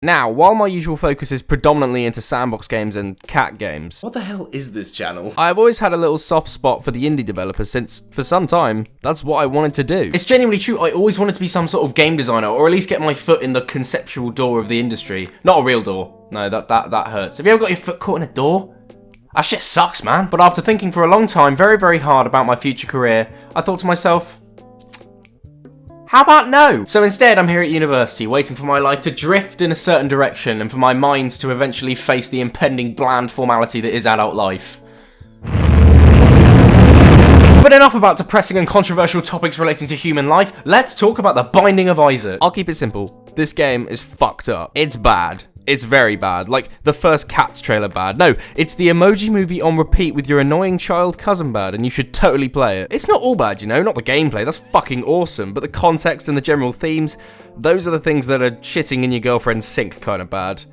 Now, while my usual focus is predominantly into sandbox games and cat games, What the hell is this channel? I've always had a little soft spot for the indie developers since, for some time, that's what I wanted to do. It's genuinely true, I always wanted to be some sort of game designer, or at least get my foot in the conceptual door of the industry. Not a real door. No, that hurts. Have you ever got your foot caught in a door? That shit sucks, man. But after thinking for a long time, very, very hard about my future career, I thought to myself, how about no? So instead, I'm here at university, waiting for my life to drift in a certain direction and for my mind to eventually face the impending bland formality that is adult life. But enough about depressing and controversial topics relating to human life, let's talk about the Binding of Isaac. I'll keep it simple. This game is fucked up. It's bad. It's very bad. Like, the first Cats trailer bad. No, it's the Emoji Movie on repeat with your annoying child cousin bad, and you should totally play it. It's not all bad, you know, not the gameplay, that's fucking awesome, but the context and the general themes, those are the things that are shitting in your girlfriend's sink kind of bad.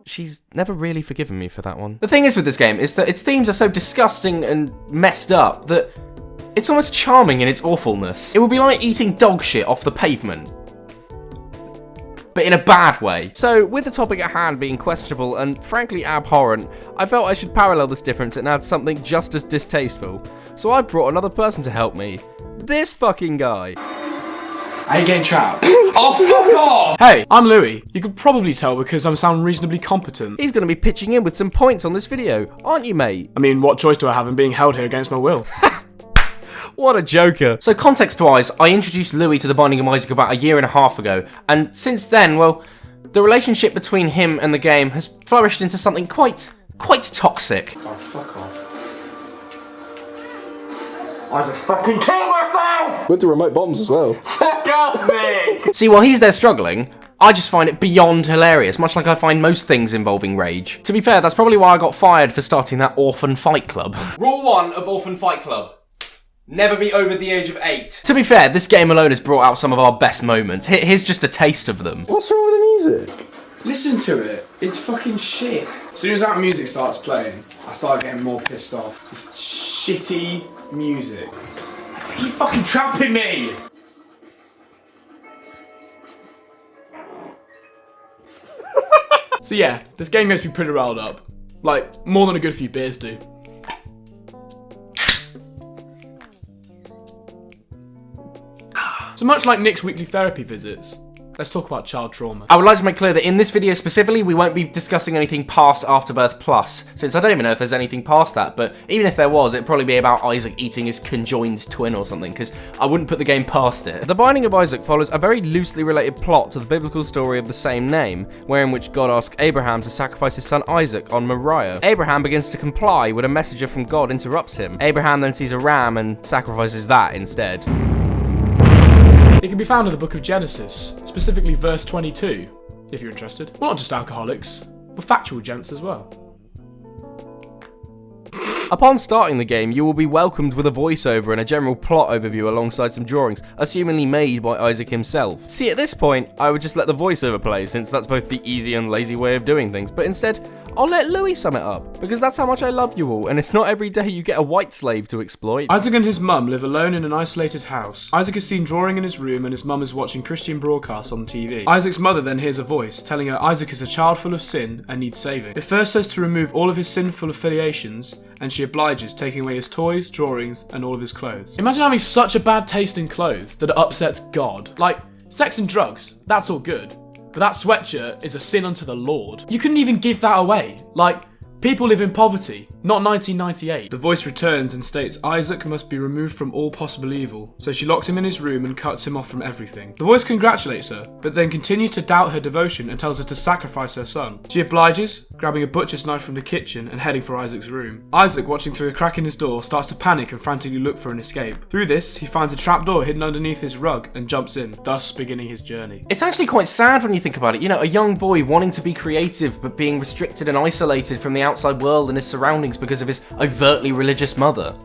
She's never really forgiven me for that one. The thing is with this game is that its themes are so disgusting and messed up that it's almost charming in its awfulness. It would be like eating dog shit off the pavement, but in a bad way. So, with the topic at hand being questionable and frankly abhorrent, I felt I should parallel this difference and add something just as distasteful. So I brought another person to help me. This fucking guy. I ain't getting trapped. Oh, fuck off! Hey, I'm Louis. You could probably tell because I sound reasonably competent. He's gonna be pitching in with some points on this video, aren't you, mate? I mean, what choice do I have in being held here against my will? What a joker. So context-wise, I introduced Louis to the Binding of Isaac about a year and a half ago, and since then, well, the relationship between him and the game has flourished into something quite toxic. Oh, fuck off. I just fucking killed myself! With the remote bombs as well. Fuck off me! See, while he's there struggling, I just find it beyond hilarious, much like I find most things involving rage. To be fair, that's probably why I got fired for starting that orphan fight club. Rule 1 of Orphan Fight Club. Never be over the age of 8. To be fair, this game alone has brought out some of our best moments. Here's just a taste of them. What's wrong with the music? Listen to it. It's fucking shit. As soon as that music starts playing, I start getting more pissed off. This shitty music. You keep fucking trapping me! So yeah, this game makes me pretty riled up. Like, more than a good few beers do. So much like Nick's weekly therapy visits, let's talk about child trauma. I would like to make clear that in this video specifically, we won't be discussing anything past Afterbirth Plus, since I don't even know if there's anything past that, but even if there was, it'd probably be about Isaac eating his conjoined twin or something, because I wouldn't put the game past it. The Binding of Isaac follows a very loosely related plot to the biblical story of the same name, wherein which God asks Abraham to sacrifice his son Isaac on Moriah. Abraham begins to comply when a messenger from God interrupts him. Abraham then sees a ram and sacrifices that instead. It can be found in the book of Genesis, specifically verse 22, if you're interested. Well, not just alcoholics, but factual gents as well. Upon starting the game, you will be welcomed with a voiceover and a general plot overview alongside some drawings, assumingly made by Isaac himself. See, at this point, I would just let the voiceover play, since that's both the easy and lazy way of doing things, but instead, I'll let Louis sum it up, because that's how much I love you all, and it's not every day you get a white slave to exploit. Isaac and his mum live alone in an isolated house. Isaac is seen drawing in his room and his mum is watching Christian broadcasts on TV. Isaac's mother then hears a voice telling her Isaac is a child full of sin and needs saving. It first says to remove all of his sinful affiliations, and she obliges, taking away his toys, drawings, and all of his clothes. Imagine having such a bad taste in clothes that it upsets God. Like, sex and drugs, that's all good. But that sweatshirt is a sin unto the Lord. You couldn't even give that away. Like, people live in poverty, not 1998. The voice returns and states Isaac must be removed from all possible evil, so she locks him in his room and cuts him off from everything. The voice congratulates her, but then continues to doubt her devotion and tells her to sacrifice her son. She obliges, grabbing a butcher's knife from the kitchen and heading for Isaac's room. Isaac, watching through a crack in his door, starts to panic and frantically look for an escape. Through this, he finds a trapdoor hidden underneath his rug and jumps in, thus beginning his journey. It's actually quite sad when you think about it. You know, a young boy wanting to be creative but being restricted and isolated from the outside world and his surroundings because of his overtly religious mother.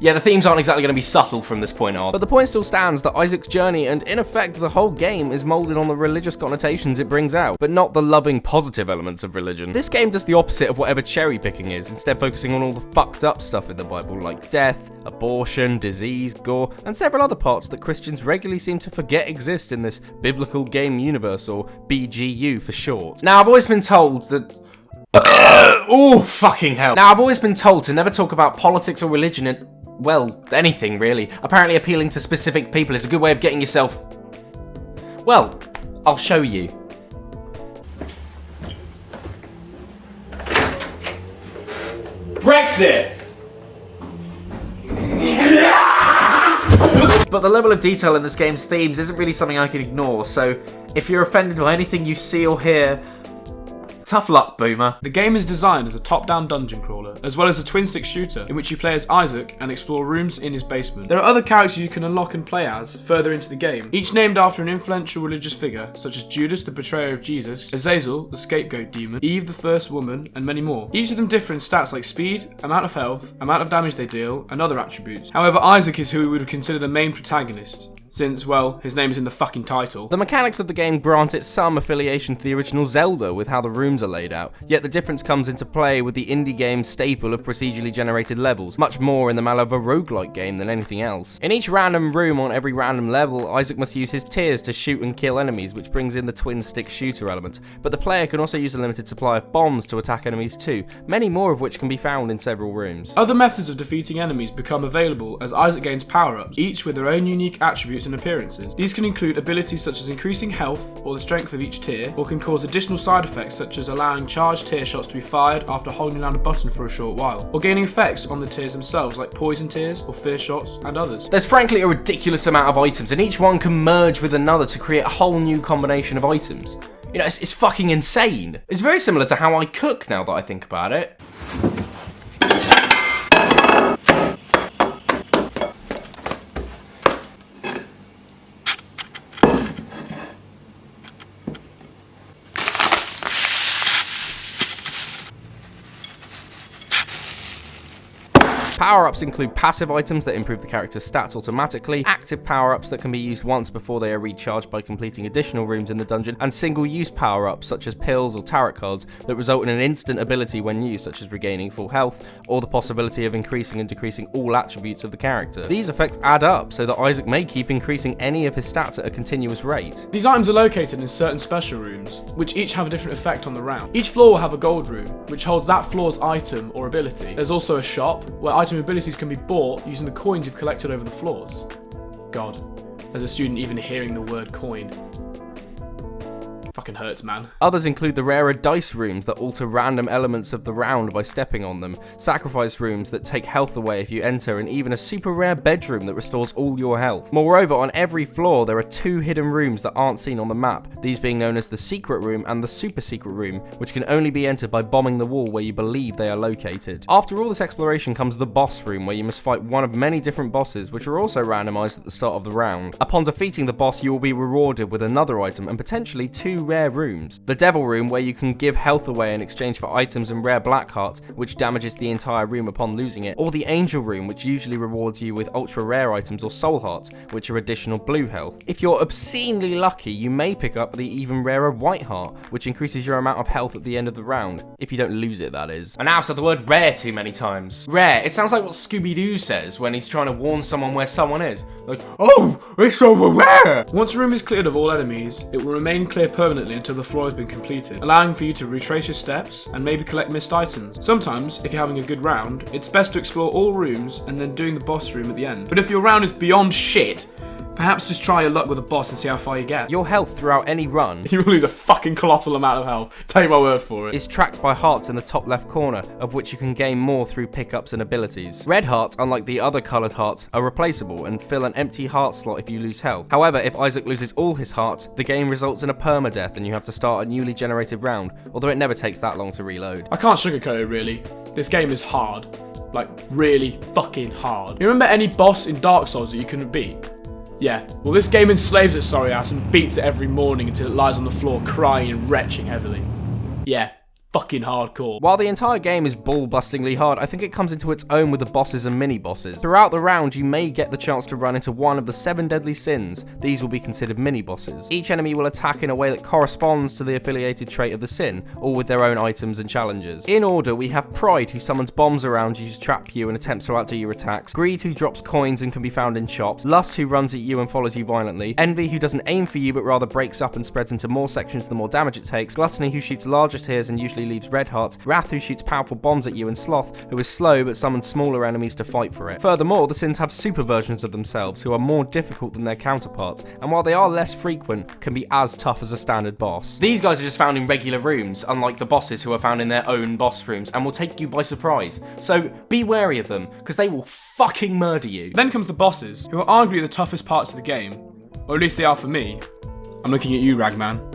Yeah, the themes aren't exactly going to be subtle from this point on. But the point still stands that Isaac's journey, and in effect the whole game, is moulded on the religious connotations it brings out, but not the loving, positive elements of religion. This game does the opposite of whatever cherry picking is, instead focusing on all the fucked up stuff in the Bible, like death, abortion, disease, gore, and several other parts that Christians regularly seem to forget exist in this biblical game universe, or BGU for short. Now, I've always been told that... oh, fucking hell. Now, I've always been told to never talk about politics or religion and, well, anything really. Apparently appealing to specific people is a good way of getting yourself... well, I'll show you. Brexit! But the level of detail in this game's themes isn't really something I can ignore, so if you're offended by anything you see or hear, tough luck, boomer. The game is designed as a top-down dungeon crawler, as well as a twin-stick shooter, in which you play as Isaac and explore rooms in his basement. There are other characters you can unlock and play as further into the game, each named after an influential religious figure, such as Judas, the betrayer of Jesus, Azazel, the scapegoat demon, Eve, the first woman, and many more. Each of them differ in stats like speed, amount of health, amount of damage they deal, and other attributes. However, Isaac is who we would consider the main protagonist, since, well, his name is in the fucking title. The mechanics of the game grant it some affiliation to the original Zelda with how the rooms are laid out, yet the difference comes into play with the indie game staple of procedurally generated levels, much more in the manner of a roguelike game than anything else. In each random room on every random level, Isaac must use his tears to shoot and kill enemies, which brings in the twin-stick shooter element, but the player can also use a limited supply of bombs to attack enemies too, many more of which can be found in several rooms. Other methods of defeating enemies become available as Isaac gains power-ups, each with their own unique attributes and appearances. These can include abilities such as increasing health or the strength of each tier, or can cause additional side effects such as allowing charged tier shots to be fired after holding down a button for a short while, or gaining effects on the tiers themselves like poison tiers or fear shots and others. There's frankly a ridiculous amount of items, and each one can merge with another to create a whole new combination of items. You know, it's fucking insane. It's very similar to how I cook now that I think about it. Power-ups include passive items that improve the character's stats automatically, active power-ups that can be used once before they are recharged by completing additional rooms in the dungeon, and single-use power-ups such as pills or tarot cards that result in an instant ability when used, such as regaining full health, or the possibility of increasing and decreasing all attributes of the character. These effects add up so that Isaac may keep increasing any of his stats at a continuous rate. These items are located in certain special rooms, which each have a different effect on the round. Each floor will have a gold room, which holds that floor's item or ability. There's also a shop, where item abilities can be bought using the coins you've collected over the floors. God, as a student even hearing the word coin fucking hurts, man. Others include the rarer dice rooms that alter random elements of the round by stepping on them, sacrifice rooms that take health away if you enter, and even a super rare bedroom that restores all your health. Moreover, on every floor there are 2 hidden rooms that aren't seen on the map, these being known as the secret room and the super secret room, which can only be entered by bombing the wall where you believe they are located. After all this exploration comes the boss room, where you must fight one of many different bosses, which are also randomized at the start of the round. Upon defeating the boss, you will be rewarded with another item and potentially 2 rare rooms. The devil room, where you can give health away in exchange for items and rare black hearts, which damages the entire room upon losing it, or the angel room, which usually rewards you with ultra rare items or soul hearts, which are additional blue health. If you're obscenely lucky, you may pick up the even rarer white heart, which increases your amount of health at the end of the round, if you don't lose it, that is. And now I've said the word rare too many times. Rare, it sounds like what Scooby-Doo says when he's trying to warn someone where someone is. Like, oh, it's over rare! Once a room is cleared of all enemies, it will remain clear permanently until the floor has been completed, allowing for you to retrace your steps and maybe collect missed items. Sometimes, if you're having a good round, it's best to explore all rooms and then doing the boss room at the end. But if your round is beyond shit, perhaps just try your luck with a boss and see how far you get. Your health throughout any run You will lose a fucking colossal amount of health. Take my word for it. is tracked by hearts in the top left corner, of which you can gain more through pickups and abilities. Red hearts, unlike the other coloured hearts, are replaceable and fill an empty heart slot if you lose health. However, if Isaac loses all his hearts, the game results in a permadeath and you have to start a newly generated round, although it never takes that long to reload. I can't sugarcoat it really. This game is hard. Like, really fucking hard. You remember any boss in Dark Souls that you couldn't beat? Yeah, well this game enslaves its sorry ass and beats it every morning until it lies on the floor crying and retching heavily. Yeah, fucking hardcore. While the entire game is ball-bustingly hard, I think it comes into its own with the bosses and mini-bosses. Throughout the round, you may get the chance to run into one of the 7 deadly sins. These will be considered mini-bosses. Each enemy will attack in a way that corresponds to the affiliated trait of the sin, all with their own items and challenges. In order, we have Pride, who summons bombs around you to trap you and attempts to outdo your attacks. Greed, who drops coins and can be found in shops. Lust, who runs at you and follows you violently. Envy, who doesn't aim for you but rather breaks up and spreads into more sections the more damage it takes. Gluttony, who shoots larger tears and usually leaves red hearts. Wrath, who shoots powerful bombs at you, and Sloth, who is slow but summons smaller enemies to fight for it. Furthermore, the sins have super versions of themselves who are more difficult than their counterparts, and while they are less frequent, can be as tough as a standard boss. These guys are just found in regular rooms, unlike the bosses who are found in their own boss rooms, and will take you by surprise. So be wary of them, because they will fucking murder you. Then comes the bosses, who are arguably the toughest parts of the game, or at least they are for me. I'm looking at you, Ragman.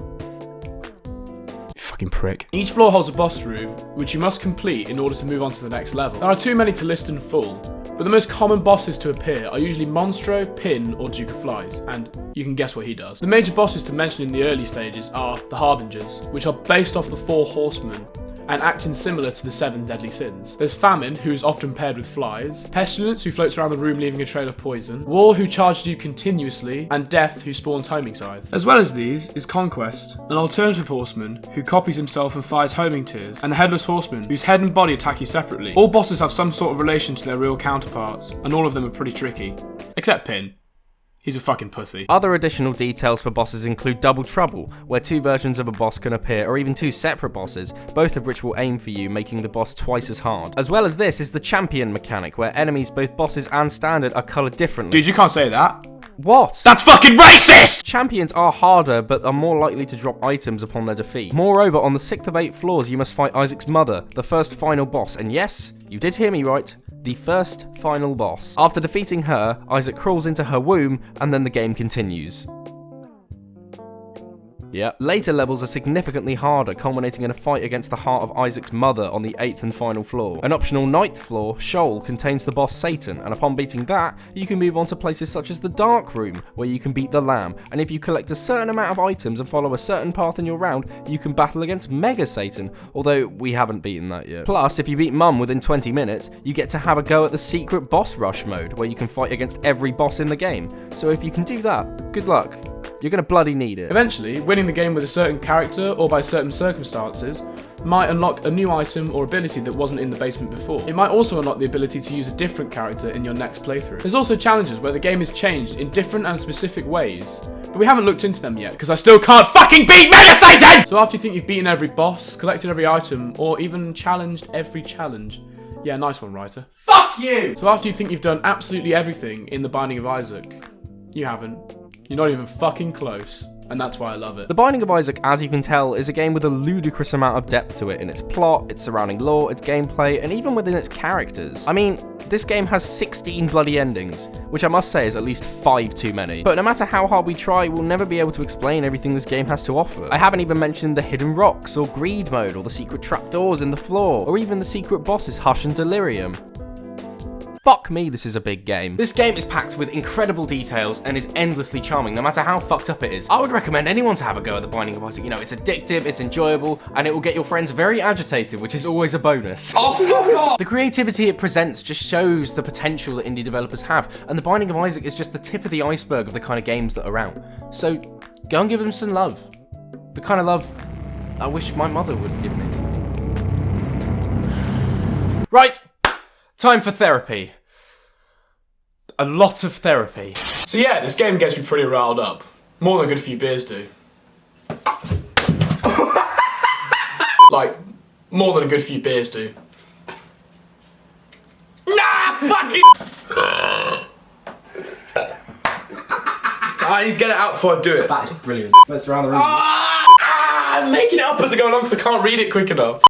Fucking prick. Each floor holds a boss room, which you must complete in order to move on to the next level. There are too many to list in full, but the most common bosses to appear are usually Monstro, Pin, or Duke of Flies, and you can guess what he does. The major bosses to mention in the early stages are the Harbingers, which are based off the 4 Horsemen, and acting similar to the 7 deadly sins. There's Famine, who is often paired with flies, Pestilence, who floats around the room leaving a trail of poison, War, who charges you continuously, and Death, who spawns homing scythes. As well as these is Conquest, an alternative horseman who copies himself and fires homing tears, and the Headless Horseman, whose head and body attack you separately. All bosses have some sort of relation to their real counterparts, and all of them are pretty tricky. Except Pin. He's a fucking pussy. Other additional details for bosses include Double Trouble, where 2 versions of a boss can appear, or even 2 separate bosses, both of which will aim for you, making the boss twice as hard. As well as this is the Champion mechanic, where enemies, both bosses and standard, are coloured differently. Dude, you can't say that. What? That's fucking racist! Champions are harder, but are more likely to drop items upon their defeat. Moreover, on the 6th of 8 floors, you must fight Isaac's mother, the first final boss, and yes, you did hear me right, the first final boss. After defeating her, Isaac crawls into her womb, and then the game continues. Yep. Later levels are significantly harder, culminating in a fight against the heart of Isaac's mother on the 8th and final floor. An optional 9th floor, Shoal, contains the boss Satan, and upon beating that, you can move on to places such as the Dark Room, where you can beat the Lamb, and if you collect a certain amount of items and follow a certain path in your round, you can battle against Mega Satan, although we haven't beaten that yet. Plus, if you beat Mum within 20 minutes, you get to have a go at the secret boss rush mode, where you can fight against every boss in the game. So if you can do that, good luck. You're gonna bloody need it. Eventually, winning the game with a certain character or by certain circumstances might unlock a new item or ability that wasn't in the basement before. It might also unlock the ability to use a different character in your next playthrough. There's also challenges where the game is changed in different and specific ways, but we haven't looked into them yet because I still can't fucking beat Mega Satan! So after you think you've beaten every boss, collected every item, or even challenged every challenge, yeah, nice one, writer. Fuck you! So after you think you've done absolutely everything in the Binding of Isaac, you haven't. You're not even fucking close, and that's why I love it. The Binding of Isaac, as you can tell, is a game with a ludicrous amount of depth to it in its plot, its surrounding lore, its gameplay, and even within its characters. I mean, this game has 16 bloody endings, which I must say is at least 5 too many. But no matter how hard we try, we'll never be able to explain everything this game has to offer. I haven't even mentioned the hidden rocks, or greed mode, or the secret trapdoors in the floor, or even the secret bosses Hush and Delirium. Fuck me, this is a big game. This game is packed with incredible details and is endlessly charming, no matter how fucked up it is. I would recommend anyone to have a go at the Binding of Isaac. You know, it's addictive, it's enjoyable, and it will get your friends very agitated, which is always a bonus. Oh, fuck off! The creativity it presents just shows the potential that indie developers have, and the Binding of Isaac is just the tip of the iceberg of the kind of games that are out. So, go and give them some love. The kind of love I wish my mother would give me. Right! Time for therapy. A lot of therapy. So yeah, this game gets me pretty riled up. More than a good few beers do. Like, more than a good few beers do. Nah, fucking! I need to get it out before I do it. That's brilliant. Let's round the room. I'm making it up as I go along because I can't read it quick enough.